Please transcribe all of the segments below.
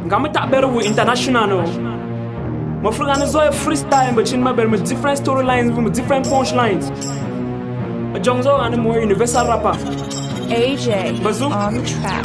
Ngam tak better with international no. My friend is all freestyle, but in my bed with different storylines, with different punchlines. A Jongzo and a more universal rapper. AJ Bazoo on the track.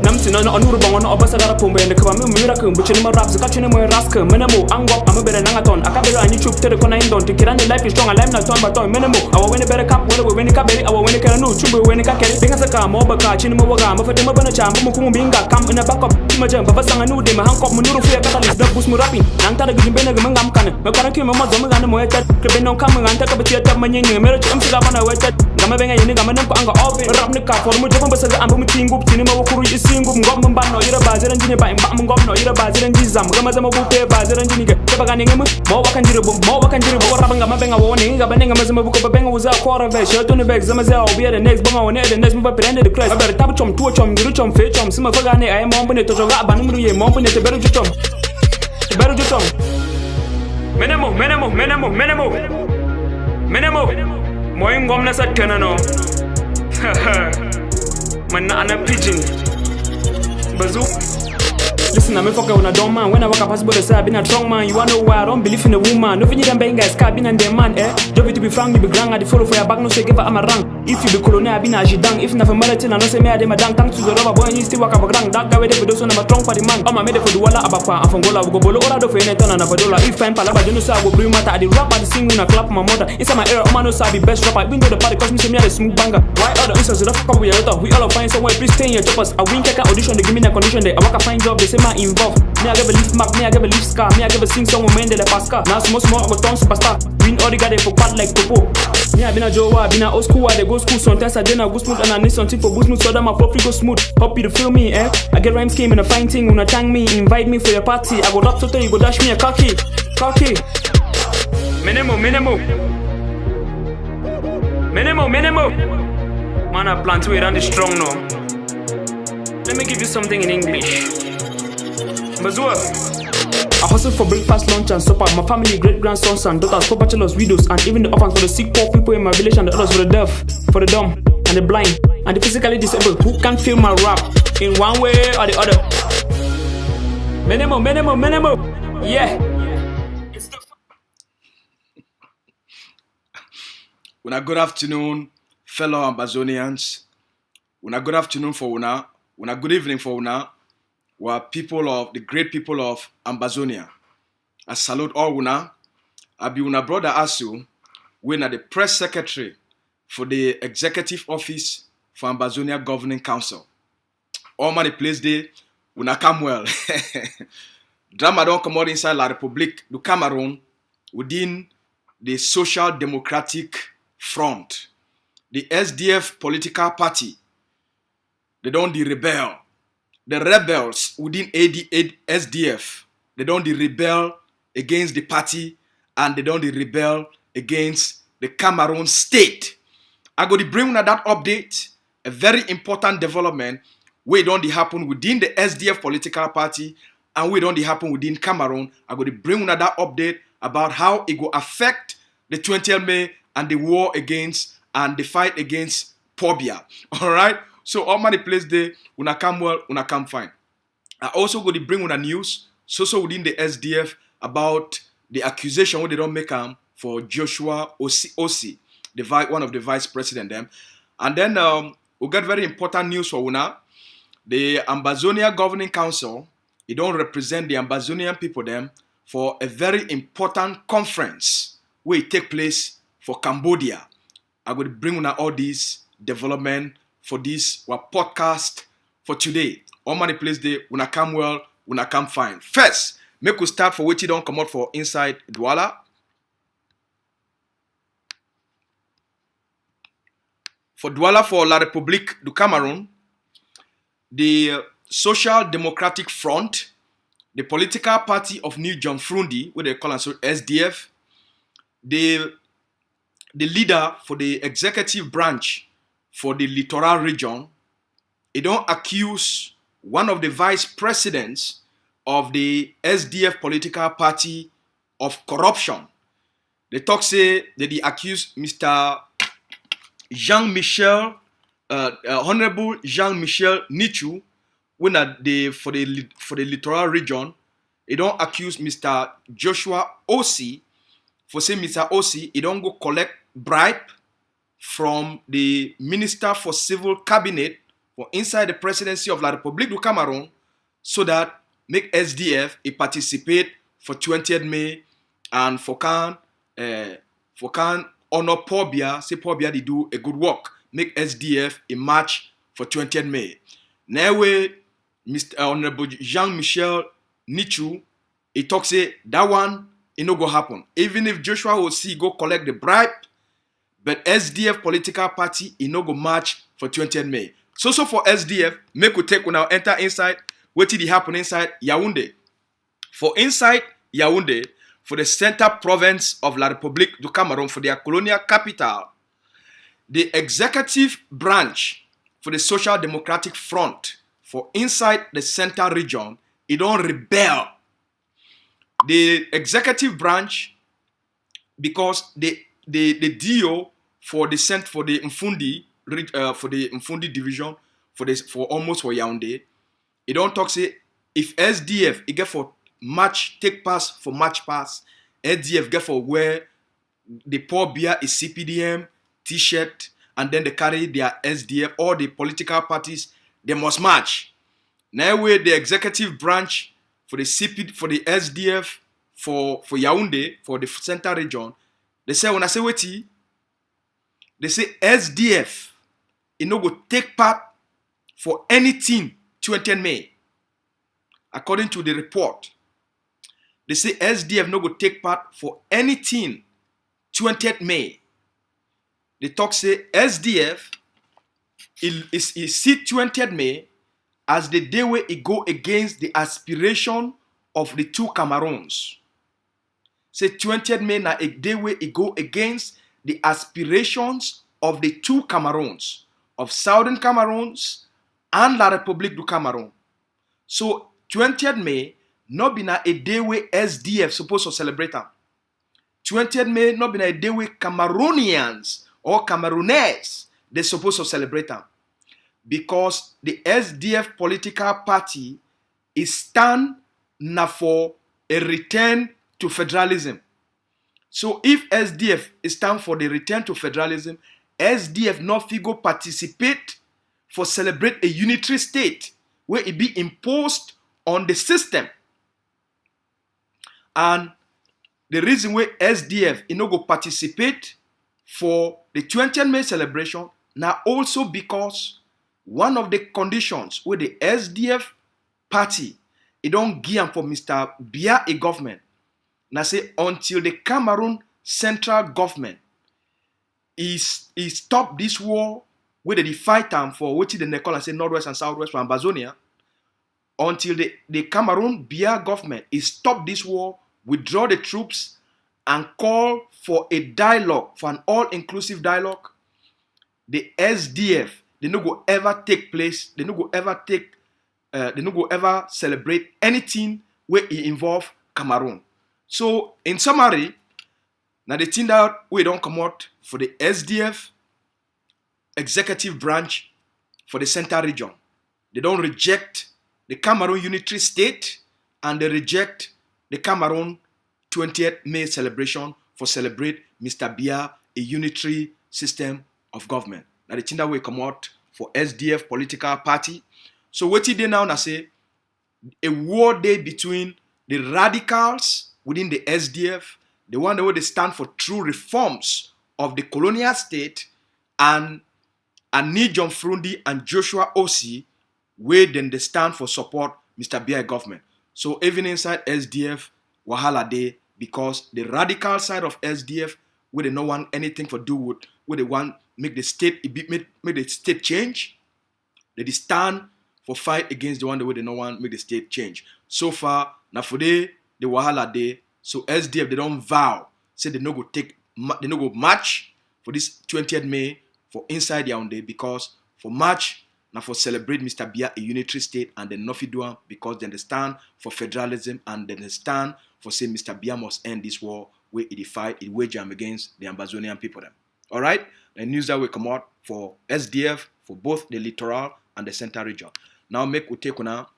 Namtin on Urban on Obasagara Pumba and the Kamu Miracle, which in my raps, catching more rascal, Menamo, Angop, I'm a better Nangaton, Akabera and YouTube to the Conaindo, to Kiran, life is strong, and I'm not on but on Menamo. I will win a better cup, whether we win a cabin, I will win a canoe, Chubu, win a cake, because I come over catching Moga, Mafatema Banacham, Mukumbinga, come in a back up, Timajam, Pavasang, I knew them, Hancock, Munuru, Catalyst, the Bus Murapi, Antara Gimbena, Can, Makaraki, Mamma, and Moeta, Cribeno coming and take up a theatre, Manin, American, Amsterdam, I waited, Gamabanga, Yamanga, off, Rapnica, for Mujabasa, I'm moving up, Cinema, Kuri, Singum, Government, no, you're a bazar and Jimmy, no, you're a bazar and Jizam, Gamazama, Bazar and Jimmy, Tabaganingam, more Rabanga, warning, Abananga, Banga was a quarter of a shirt on the back, Zamazel, we are the next Bongo, and the next move up and the class. I better Tabachum, Tuachum, Gruchum, Fetchum, Simafagani, I am Mompin to Rabanu, Mompin to Berujutum. Berujutum. Menemo. Moim Gomnas at Canano. Manana pigeon. Bazoo. Listen, I'm a fucker when I don't mind. When I walk up possible, I've been a strong man. You wanna know why I don't believe in a woman. No Vinny Bang guys, cabin and their man, eh? Job to be frank, you be grand at the follow for your back, no say give I'm a rank. If you be colonel, I've been a jidang. If not for Maratin, I don't say me, I did my dang. Thanks to the rubber boy, and you still walk up a grand. That guy with those on a strong for the man. I'm a made for the walla abapa, and from Gola, go below or for any ton and a dollar. If I'm Palaba, you know, I will bring matter. I did rap at the sing when I clap my mother. It's my era, I'm no be best rapper. I've been to the party, cause me, a smooth banger. Why other instances of couple we all find somewhere, please stay in your choppers. I win check audition, they give me a condition there. I walk a fine job, they say my involved. Me I give a lift map, me I give a lift scar, me I give a sing song with Mende Le Pascal. Now small but ton superstar. Win all the guy for part like Popo. Me I been a Joe, I been a old school, I they go school. Sometimes I did a go smooth and I need something for boost smooth so that my profit go smooth. Hope you to feel me, eh? I get rhyme scheme and a fine thing. When I thank me, invite me for your party. I go rap total, you go dash me a cocky. Menemo. Man, I plan to wait on the strong now. Let me give you something in English. Mazua. I hustle for breakfast, lunch, and supper. My family, great-grandsons and daughters, for bachelors, widows, and even the orphans for the sick, poor people in my village, and the others for the deaf, for the dumb, and the blind, and the physically disabled who can't feel my rap in one way or the other. Menemo. Yeah. Una good afternoon, fellow Ambazonians. Una good afternoon for una good evening for una. We are people of the great people of Ambazonia. I salute all una. I be una brother Asu. We are the press secretary for the executive office for Ambazonia Governing Council. All money place day, una come well. Drama don't come out inside La République du Cameroun within the Social Democratic Front, the SDF political party. They don't rebel. The rebels within SDF, they don't rebel against the party and they don't rebel against the Cameroon state. I go to bring that update, a very important development where it don't happen within the SDF political party and where it don't happen within Cameroon. I go to bring that update about how it will affect the 20th May and the war against and the fight against phobia. All right. So all money place there, una come well, una come fine. I also go to bring una news, so within the SDF about the accusation where they don't make for Joshua Osi, one of the vice president them. And then we get very important news for una. The Ambazonia Governing Council, it don't represent the Ambazonian people them for a very important conference where it take place for Cambodia. I will bring una all these development for this our podcast for today. All money place there, una come well, una come fine. First, make we start for which you don't come out for inside Douala. For Douala for La République du Cameroun, the Social Democratic Front, the political party of New John Frundi, what they call SDF, the leader for the executive branch for the littoral region, they don't accuse one of the vice presidents of the SDF political party of corruption. They say that they accuse Mr. Jean-Michel, Honorable Jean-Michel Nichu, when they for the littoral region, they don't accuse Mr. Joshua Osi for saying Mr. Osi, he don't go collect bribe from the Minister for Civil Cabinet for inside the presidency of La République du Cameroun so that make SDF a participate for 20th May and for can honor Paul Biya, say Paul Biya they do a good work, make SDF a march for 20th May. Now Mr. Honorable Jean-Michel Nichou, he talks say that one it no go happen. Even if Joshua Osi go collect the bribe, but SDF political party it no go march for 20th May. So for SDF, make we take now enter inside what did happen inside Yaoundé. For inside Yaoundé, for the center province of La République du Cameroun, for their colonial capital, the executive branch for the Social Democratic Front for inside the center region, it don't rebel. The executive branch, because the deal for the Mfundi division for almost for Yaoundé, it don't talk say if SDF it get for match take pass for match pass, SDF get for where the Paul Biya is CPDM t-shirt and then they carry their SDF, all the political parties they must match. Now where the executive branch for the SDF for Yaoundé for the center region, they say when I say wait, they say SDF it no go take part for anything 20th May. According to the report, they say SDF no go take part for anything 20th May. They talk say SDF is see 20th May as the day where it go against the aspiration of the two Cameroons. Say 20th May na a day where it go against the aspirations of the two Cameroons, of Southern Cameroons and La République du Cameroun. So 20th May not be na a day where SDF supposed to celebrate them. 20th May not be na a day where Cameroonians or Cameroonese they supposed to celebrate them. Because the SDF political party is stand na for a return to federalism. So if SDF is stand for the return to federalism, SDF not go participate for celebrate a unitary state where it be imposed on the system. And the reason why SDF it no go participate for the 20th May celebration now also because one of the conditions where the SDF party it don't give for Mr. Biya a government. Now say until the Cameroon central government is stop this war where they fight time for what they call and say Northwest and Southwest for Ambazonia, until the Cameroon Biya government is stop this war, withdraw the troops and call for a dialogue, for an all-inclusive dialogue, the SDF they no go ever take place, they no go ever celebrate anything where it involve Cameroon. So in summary, now the thing that we don't come out for the SDF executive branch for the center region. They don't reject the Cameroon unitary state and they reject the Cameroon 20th May celebration for celebrate Mr. Biya a unitary system of government. Now the thing that we come out for SDF political party. So what they now say a war day between the radicals within the SDF, the one that they stand for true reforms of the colonial state, and Ani John Frundi and Joshua Osi, where then they stand for support Mr. Biya government. So even inside SDF, wahala day because the radical side of SDF, where they no want anything for do with, where they want make the state make the state change, they stand for fight against the one that way they no want make the state change. So far, now for the wahala day, so SDF they don't vow, say they no go march for this 20th May for inside Yaoundé because for march now for celebrate Mr. Biya a unitary state and then nothing do am because then they stand for federalism and then they stand for say Mr. Biya must end this war where it fight, it wage am against the Ambazonian people them. Alright? The news that will come out for SDF for both the littoral and the center region. Now make we take now.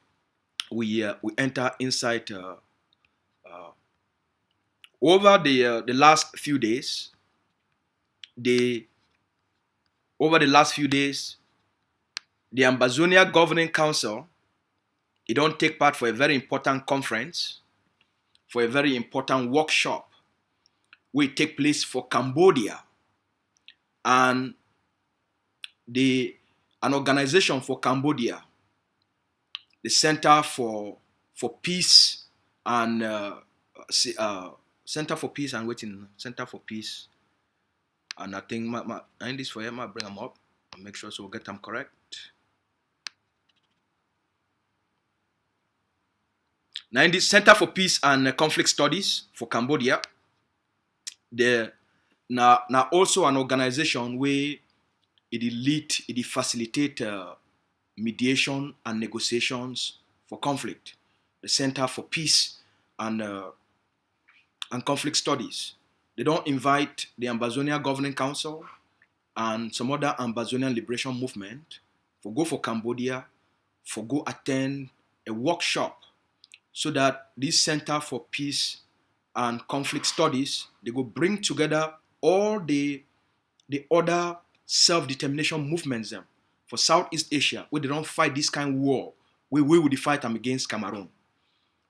We enter inside over the last few days. The over the last few days, the Ambazonia Governing Council, it don't take part for a very important conference, for a very important workshop, will take place for Cambodia, and an organization for Cambodia, the Peace and Center for Peace and waiting Center for Peace, and I think I need this for him. I bring them up and make sure so we'll get them correct. Now in the Center for Peace and Conflict Studies for Cambodia, there now also an organization where it facilitate mediation and negotiations for conflict. The Center for Peace and Conflict Studies. They don't invite the Ambazonia Governing Council and some other Ambazonian liberation movement for go for Cambodia, for go attend a workshop, so that this Center for Peace and Conflict Studies, they go bring together all the other self-determination movements them for Southeast Asia, where they don't fight this kind of war, where we would fight them against Cameroon.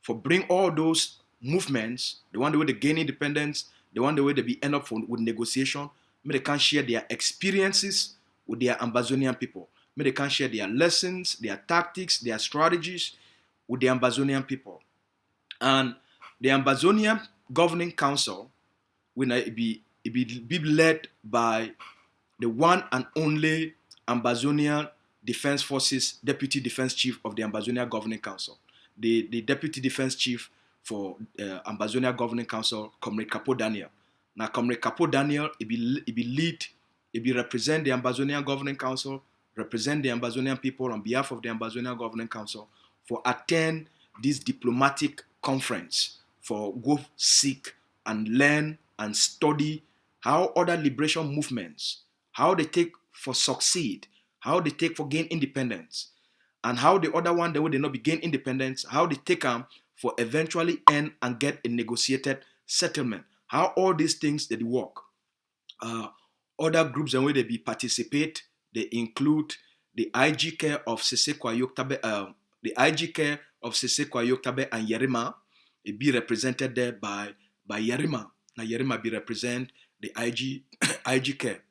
For bring all those movements, the one the way they gain independence, the one the way they be end up with negotiation, may they can share their experiences with their Ambazonian people. May they can share their lessons, their tactics, their strategies with the Ambazonian people. And the Ambazonian Governing Council will be led by the one and only Ambazonian Defense Forces Deputy Defense Chief of the Ambazonia Governing Council. The Deputy Defense Chief for Ambazonia Governing Council, Comrade Capo Daniel. Now, Comrade Capo Daniel, he be represent the Ambazonia Governing Council, represent the Ambazonian people on behalf of the Ambazonia Governing Council for attend this diplomatic conference, for go seek and learn and study how other liberation movements, how they take for succeed, how they take for gain independence, and how the other one, they would not be gain independence, how they take them for eventually end and get a negotiated settlement. How all these things they work. Other groups and where they be participate, they include the IG Care of Sesekwa Yoktabe, the IG Care of Sesekwa Yoktabe and Yerima. It be represented there by Yerima. Now Yerima be represent the IG Care.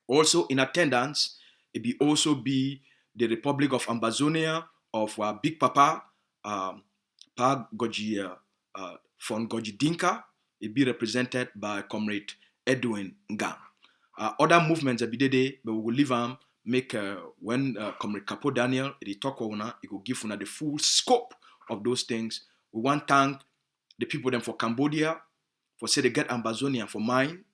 Also in attendance, it be also be the Republic of Ambazonia of Big Papa, Pa Goji Fon Goji Dinka. It be represented by Comrade Edwin Ngam. Other movements that be there, but we will leave them. Make when Comrade Capo Daniel they talk on, it will give una the full scope of those things. We want to thank the people them for Cambodia for say they get Ambazonia for mine.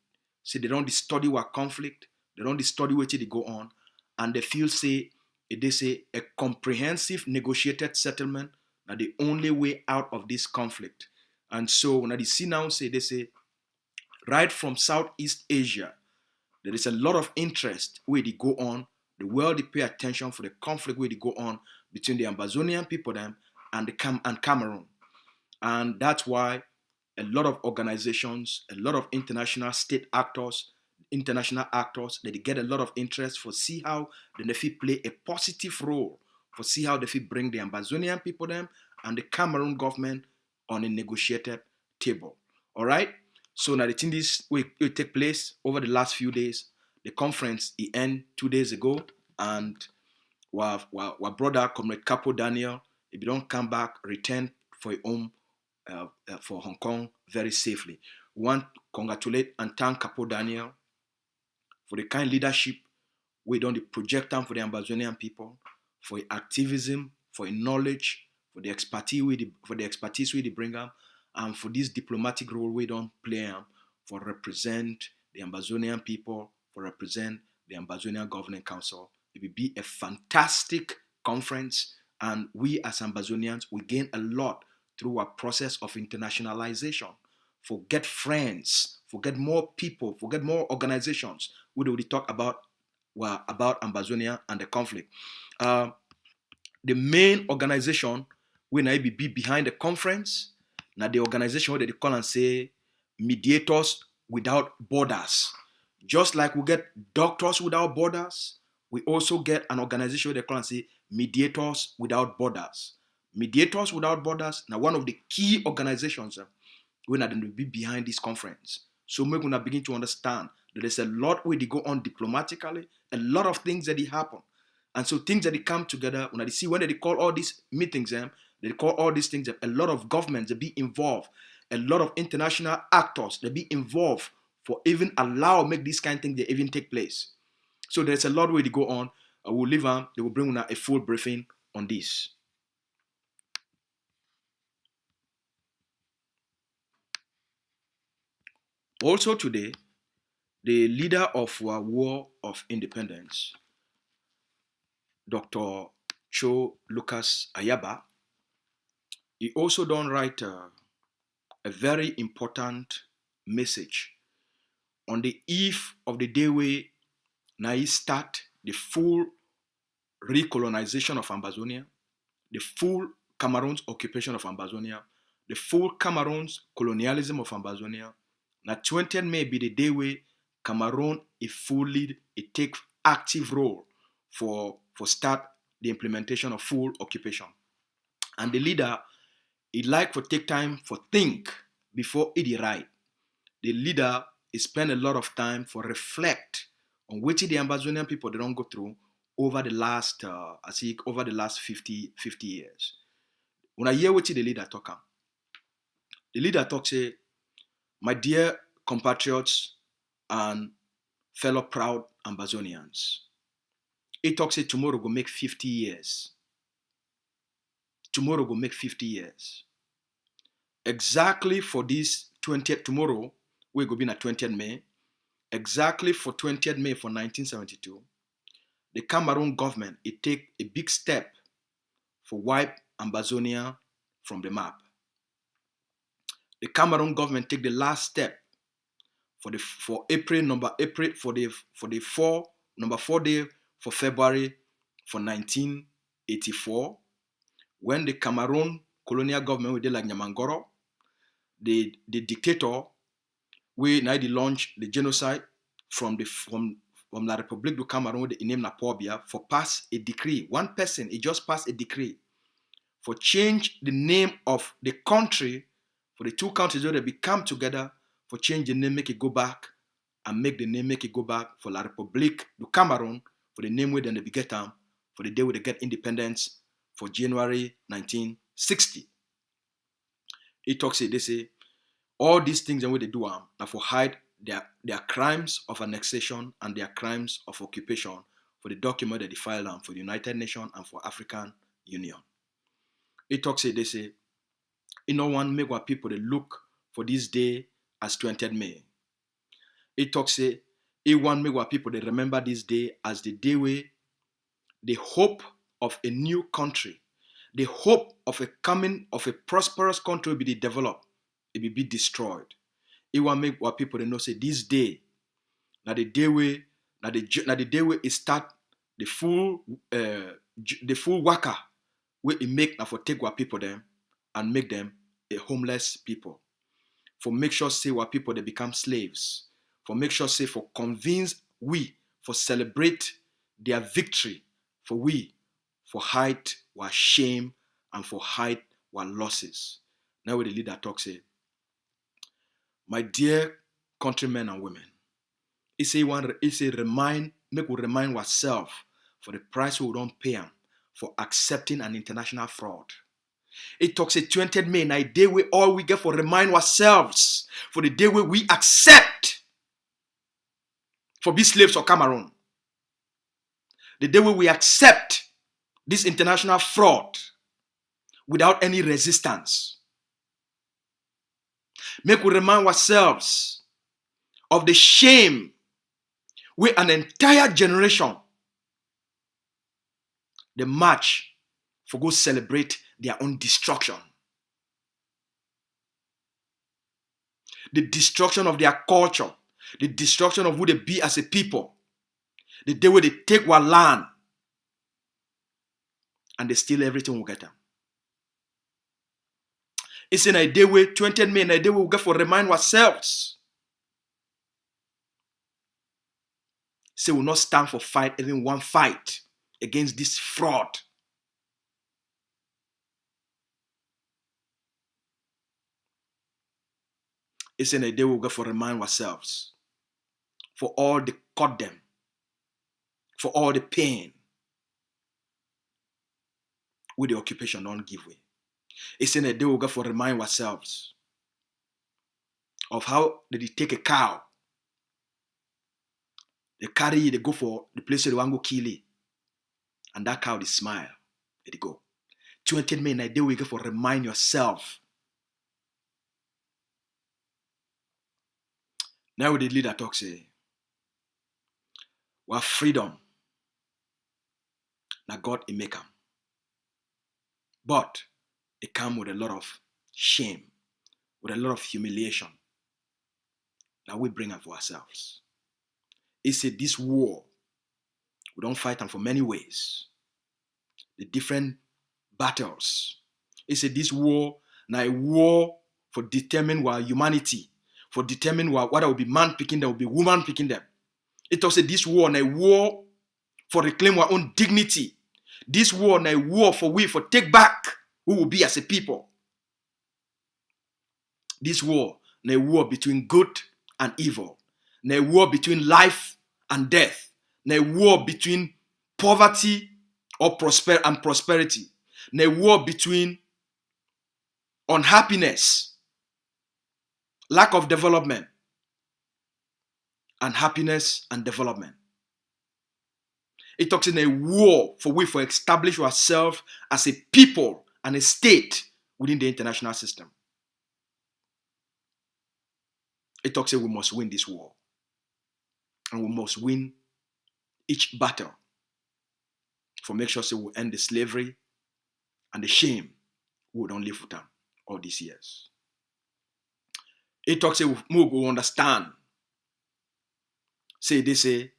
Say they don't study what conflict, they don't study what they go on, and they feel say they say a comprehensive negotiated settlement are the only way out of this conflict. And so when they see now say they say right from Southeast Asia, there is a lot of interest where they go on. The world they pay attention for the conflict where they go on between the Ambazonian people them and Cameroon. And that's why a lot of organizations, a lot of international actors, they get a lot of interest for see how the Nefi play a positive role, for see how they bring the Ambazonian people them and the Cameroon government on a negotiated table. All right. So now the thing this will take place over the last few days. The conference it ended 2 days ago, and our brother Comrade Capo Daniel, if you don't come back, return for your home for Hong Kong very safely. We want to congratulate and thank Capo Daniel for the kind leadership we don't project them for the Ambazonian people, for activism, for knowledge, for the expertise we bring them, and for this diplomatic role we don't play them for represent the Ambazonian people, for represent the Ambazonian Governing Council. It will be a fantastic conference, and we as Ambazonians we gain a lot through our process of internationalization. Forget friends, forget more people, forget more organizations. We already talk about Ambazonia and the conflict. the main organization wey na be behind the conference na the organization wey they call and say Mediators Without Borders. Just like we get Doctors Without Borders, we also get an organization they call and say Mediators Without Borders. Mediators Without Borders now one of the key organizations wey na dem be behind this conference. So make una begin to understand that there's a lot where they go on diplomatically, a lot of things that they happen. And so things that they come together, when they see when they call all these meetings, they call all these things, a lot of governments they be involved, a lot of international actors they be involved for even allow make this kind of thing they even take place. So there's a lot where they go on. I will leave them, they will bring a full briefing on this. Also today, the leader of our War of Independence, Dr. Cho Lucas Ayaba, he also don't write a very important message on the eve of the day where now start the full recolonization of Ambazonia, the full Cameroon's occupation of Ambazonia, the full Cameroon's colonialism of Ambazonia. Now 20th May be the day where Cameroon is fully take active role for start the implementation of full occupation. And the leader, he like for take time for think before he write. The leader he spend a lot of time for reflect on which the Ambazonian people they don't go through over the last over the last 50 years. When I hear what the leader talk, the leader talk say, my dear compatriots and fellow proud Ambazonians, he talks say tomorrow go make 50 years. Tomorrow go make 50 years. Exactly for this 20th tomorrow, we go be na 20th May. Exactly for 20th May for 1972, the Cameroon government it take a big step for wipe Ambazonia from the map. The Cameroon government take the last step for the number 4 day for February for 1984, when the Cameroon colonial government we did like Nyamangoro, the dictator we now they launch the genocide from La République du Cameroun, the name Napobia, for pass a decree. One person, he just passed a decree for change the name of the country, for the two countries where they become together, for change the name, make it go back, and make the name make it go back for La République du Cameroun, for the name where then they get them, for the day where they get independence, for January 1960. He talks, they say, all these things and what they do are for hide their crimes of annexation and their crimes of occupation for the document that they filed for the United Nations and for African Union. It talks they say, no one make what people they look for this day as 20th May. It talks say, one make what people they remember this day as the day where the hope of a new country, the hope of a prosperous country will be developed. It will be destroyed. It will make what people they know say this day, now the day where it start the full worker where it make now for take what people them and make them a homeless people. For make sure say what people they become slaves. For make sure say for convince we for celebrate their victory. For we for hide our shame and for hide our losses. Now where the leader talks say, my dear countrymen and women, make we remind ourselves for the price we don't pay them for accepting an international fraud. It talks a 20th May, na a day where all we get for remind ourselves for the day where we accept for be slaves of Cameroon. The day where we accept this international fraud without any resistance. Make we remind ourselves of the shame where an entire generation they march for go celebrate their own destruction. The destruction of their culture, the destruction of who they be as a people, the day where they take our land and they steal everything we get them. It's in a day where 20 men, a day we get for remind ourselves. Say we'll not stand for fight, even one fight against this fraud. It's in a day we'll get for remind ourselves. For all the cut them, for all the pain, with the occupation don't give way. It's in a day we'll get for remind ourselves of how did they take a cow, they carry it, they go for the place where they want to go kill it, and that cow they smile, they go. 20 men a day we get for remind yourself. Now the leader talk say, we have freedom. Now God he make them. But it come with a lot of shame, with a lot of humiliation. Now we bring them for ourselves. He said this war, we don't fight them for many ways. The different battles. He said this war, now a war for determine our humanity, for determine whether will be man picking them, will be woman picking them. It also this war, now a war for reclaim our own dignity. This war, now a war for we, for take back who will be as a people. This war, now a war between good and evil. Now a war between life and death. Now a war between poverty or prosperity. Now a war between unhappiness, lack of development, and happiness and development. It talks in a war for we for establish ourselves as a people and a state within the international system. It talks that we must win this war. And we must win each battle for make sure we end the slavery and the shame we don't live with them all these years. It talks that we will understand. They say,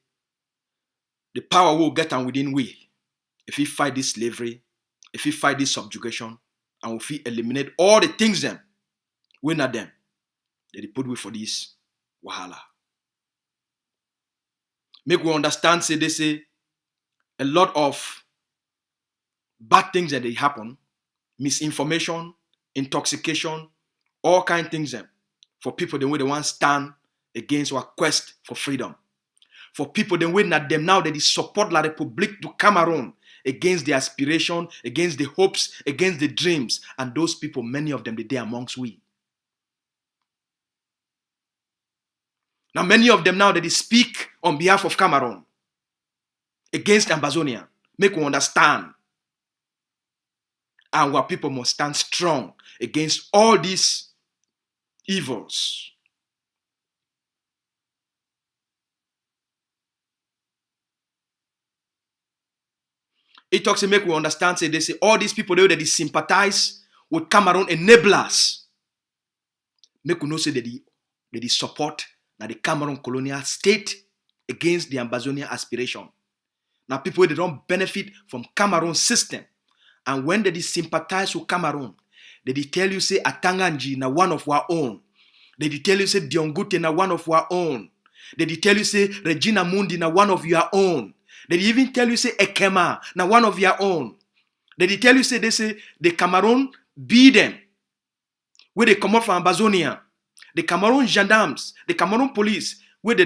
the power will get on within we. If we fight this slavery, if we fight this subjugation, and if we eliminate all the things them, we're not them, that they put we for this wahala. Make we understand, they say, a lot of bad things that they happen, misinformation, intoxication, all kind of things them, for people the way they want to stand against our quest for freedom. For people then waiting at them now that they support La République du Cameroun against the aspiration, against the hopes, against the dreams. And those people, many of them, they are amongst we. Now many of them now that they speak on behalf of Cameroun against Ambazonia. Make we understand. And our people must stand strong against all these evils. It talks to make we understand, they say all these people that they sympathize with Cameroon enablers. Make we know say that they support now the Cameroon colonial state against the Ambazonia aspiration. Now people they don't benefit from Cameroon system. And when they sympathize with Cameroon, they tell you say Atanganji na one of our own. They tell you say Diongute na one of our own. They tell you say Regina Mundi na one of your own. They even tell you say Ekema na one of your own. They tell you say the Cameroon beat them. Where they come out from Ambazonia. The Cameroon gendarmes, the Cameroon police, where they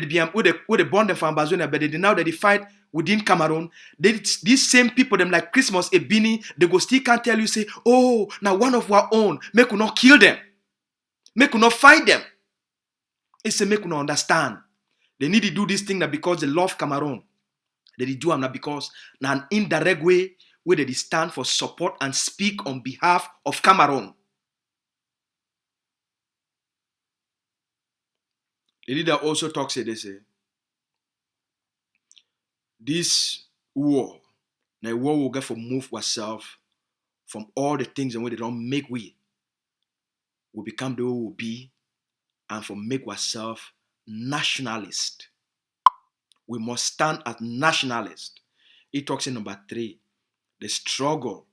born them from Ambazonia, but now that they fight within Cameroon, these same people, them like Christmas, Ebini, they go still can't tell you say, oh, now one of our own, make we not kill them. Make we not fight them. It's a make we not understand. They need to do this thing that because they love Cameroon. They do them not because now an indirect way where they stand for support and speak on behalf of Cameroon. The leader also talks, they say, this war, now war will get for move ourselves from all the things and where they don't make we become the way we will be, and for make ourselves nationalist. We must stand as nationalist. He talks in number 3. the struggle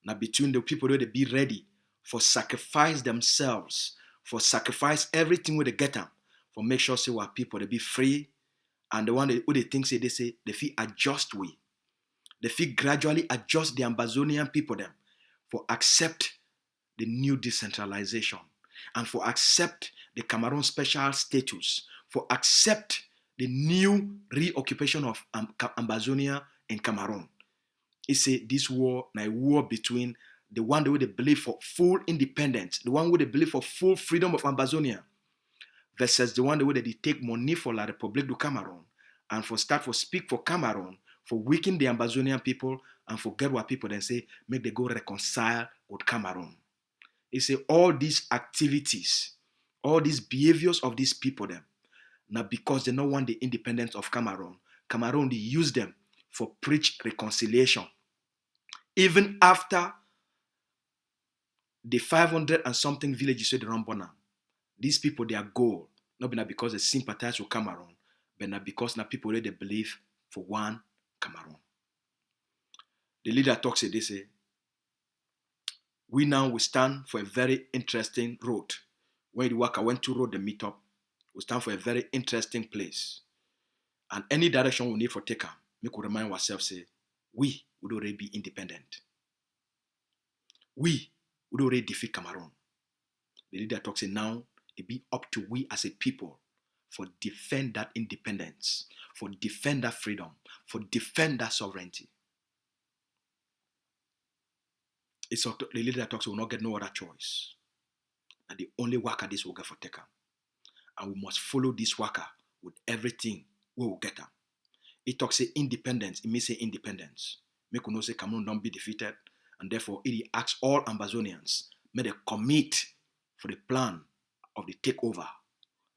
now between the people where they be ready for sacrifice themselves, for sacrifice everything where they get them, for make sure say what people they be free, and the one who they think say they feel adjust way. They feel gradually adjust the Ambazonian people them for accept the new decentralization and for accept the Cameroon special status, for accept the new reoccupation of Ambazonia in Cameroon. It's this war, a war between the one who they believe for full independence, the one who they believe for full freedom of Ambazonia, versus the one who they take money for La République du Cameroun and for start for speak for Cameroon, for weaken the Ambazonian people and forget what people then say, make they go reconcile with Cameroon. It's all these activities, all these behaviors of these people them, now because they don't want the independence of Cameroon, Cameroon they use them for preach reconciliation. Even after the 500 and something villages where they run Bonam, these people, their goal, not because they sympathize with Cameroon, but not because now people they believe for one Cameroon. The leader talks they say, we now will stand for a very interesting road. When the worker went to road the meet up, we stand for a very interesting place. And any direction we need for take we could remind ourselves, say, we would already be independent. We would already defeat Cameroon. The leader talks, say, now it be up to we as a people for defend that independence, for defend that freedom, for defend that sovereignty. It's the leader that talks will not get no other choice. And the only worker this will get for take. And we must follow this worker with everything we will get. It talks say independence, it may say independence. Make we know say Cameroon don't be defeated, and therefore it asks all Ambazonians, may they commit for the plan of the takeover,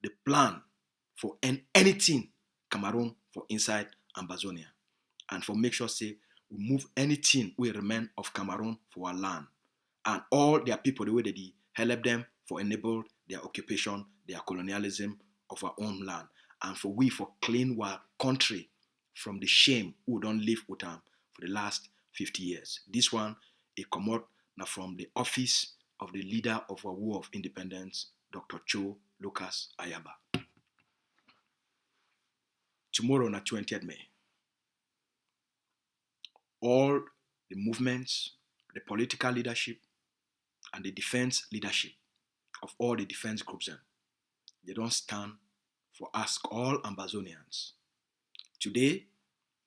the plan for anything Cameroon for inside Ambazonia, and for make sure say we move anything we remain of Cameroon for our land, and all their people the way they help them for enable their occupation, their colonialism of our own land, and for we for clean our country from the shame who don't live with them for the last 50 years. This one, it come out now from the office of the leader of our War of Independence, Dr. Cho Lucas Ayaba. Tomorrow, on the 20th May, all the movements, the political leadership, and the defense leadership of all the defense groups, they don't stand for ask all Ambazonians. Today,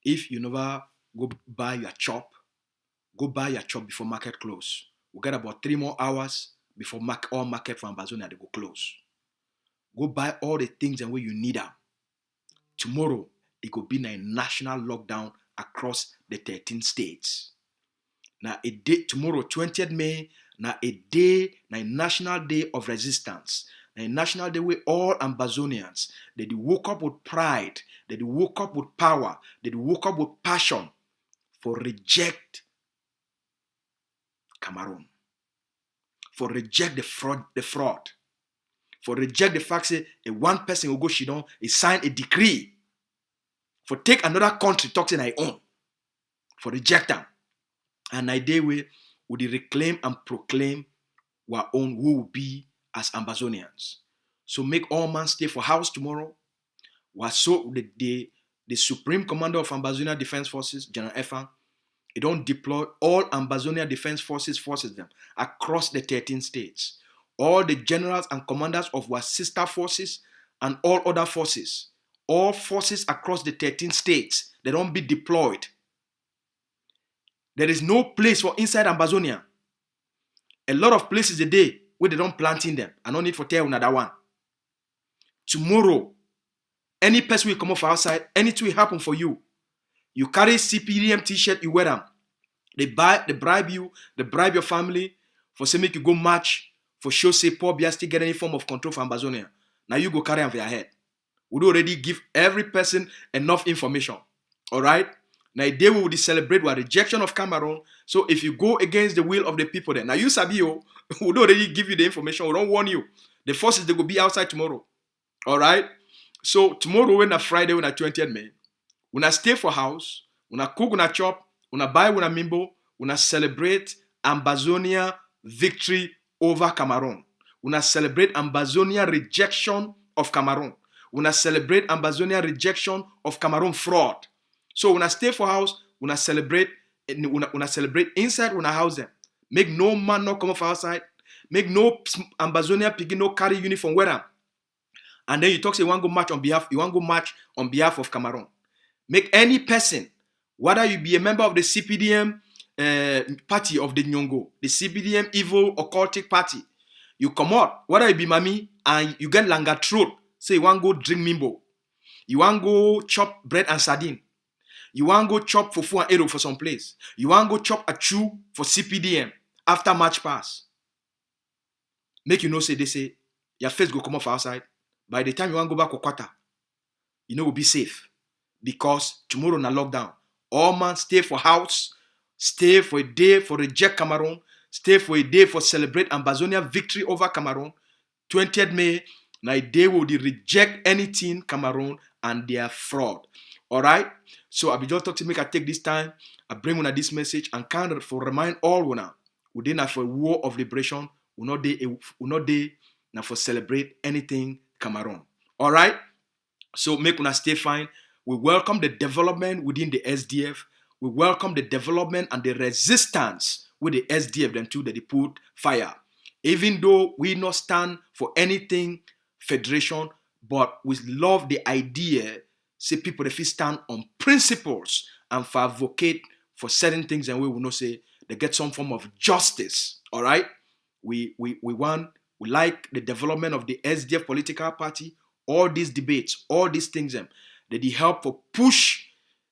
if you never go buy your chop before market close. We get about 3 more hours before all market for Ambazonia they go close. Go buy all the things and where you need them. Tomorrow, it could be a national lockdown across the 13 states. Now, a day tomorrow, 20th May, now a national day of resistance. A national day where all Ambazonians, they woke up with pride, they woke up with power, they woke up with passion for reject Cameroon, for reject the fraud, for reject the fact that a one person will go Shidon, he sign a decree, for take another country talking I own, for reject them. And a day where would reclaim and proclaim our own who will be as Ambazonians. So make all man stay for house tomorrow. So the Supreme Commander of Ambazonia Defense Forces, General Efan, he don't deploy all Ambazonia Defense Forces them across the 13 states. All the generals and commanders of our sister forces and all other forces, all forces across the 13 states, they don't be deployed. There is no place for inside Ambazonia. A lot of places a day where they don't plant in them. I don't need for tell another one. Tomorrow, any person will come off outside, anything will happen for you. You carry CPDM t-shirt, you wear them. They bribe you, they bribe your family for say make you go march, for show say Paul Biya still get any form of control for Ambazonia. Now you go carry them for your head. We already give every person enough information. Alright? Now they will celebrate with rejection of Cameroon. So if you go against the will of the people then, now you Sabio, we already give you the information, we don't warn you. The forces they will be outside tomorrow. Alright? So tomorrow when a Friday, when a 20th May, when I stay for house, when I cook, when I chop, when I buy, when I mimbo, Una celebrate Ambazonia victory over Cameroun. Una celebrate Ambazonia rejection of Cameroun. Una celebrate Ambazonia rejection of Cameroun fraud. So una stay for house, una celebrate inside una house them. Make no man not come off outside. Make no Ambazonia picking no carry uniform wear them. And then you talk say you want to go march on behalf of Cameroun. Make any person, whether you be a member of the CPDM party of the Nyongo, the CPDM evil occultic party, you come out, whether you be mommy and you get langa throat, say you want to go drink mimbo, you want to go chop bread and sardine, you want to go chop fufu and ero for some place, you want to go chop a chew for CPDM after March pass. Make you know say they say your face go come off outside. By the time you want to go back to Kwata, you know will be safe. Because tomorrow na lockdown. All man stay for house, stay for a day for reject Cameroun, stay for a day for celebrate Ambazonia victory over Cameroun. 20th May, na a day will they reject anything Cameroun and their fraud. Alright? So I be just talk to make I take this time, I bring una this message and kind of for remind all una, we dey na for a war of liberation, we not dey na for celebrate anything Cameroun. Alright? So make una stay fine. We welcome the development within the SDF. We welcome the development and the resistance with the SDF them too that they put fire. Even though we not stand for anything federation, but we love the idea, say people if we stand on principles and for advocate for certain things and we will not say they get some form of justice. All right. We like the development of the SDF political party, all these debates, all these things that they help for push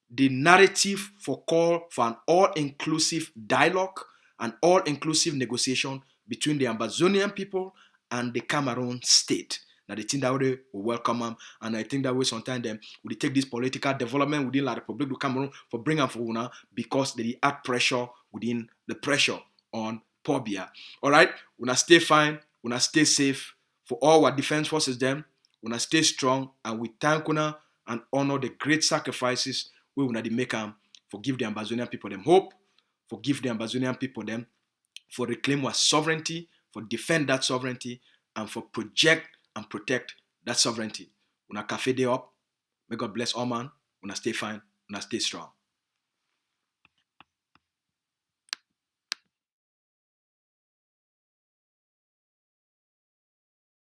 the narrative for call for an all-inclusive dialogue and all-inclusive negotiation between the Ambazonian people and the Cameroon state. Now, the thing that way we welcome them, and I think that way sometimes them we take this political development within La Republic of Cameroon for bring them for una because they add pressure within the pressure on Pobia. All right, una stay fine, una stay safe for all our defense forces. Them, una stay strong, and we thank una and honor the great sacrifices we una dey make them for give the Ambazonian people them hope, for give the Ambazonian people them for reclaim our sovereignty, for defend that sovereignty, and for project and protect that sovereignty. Una cafe day up. May God bless all man. Una stay fine. Una stay strong.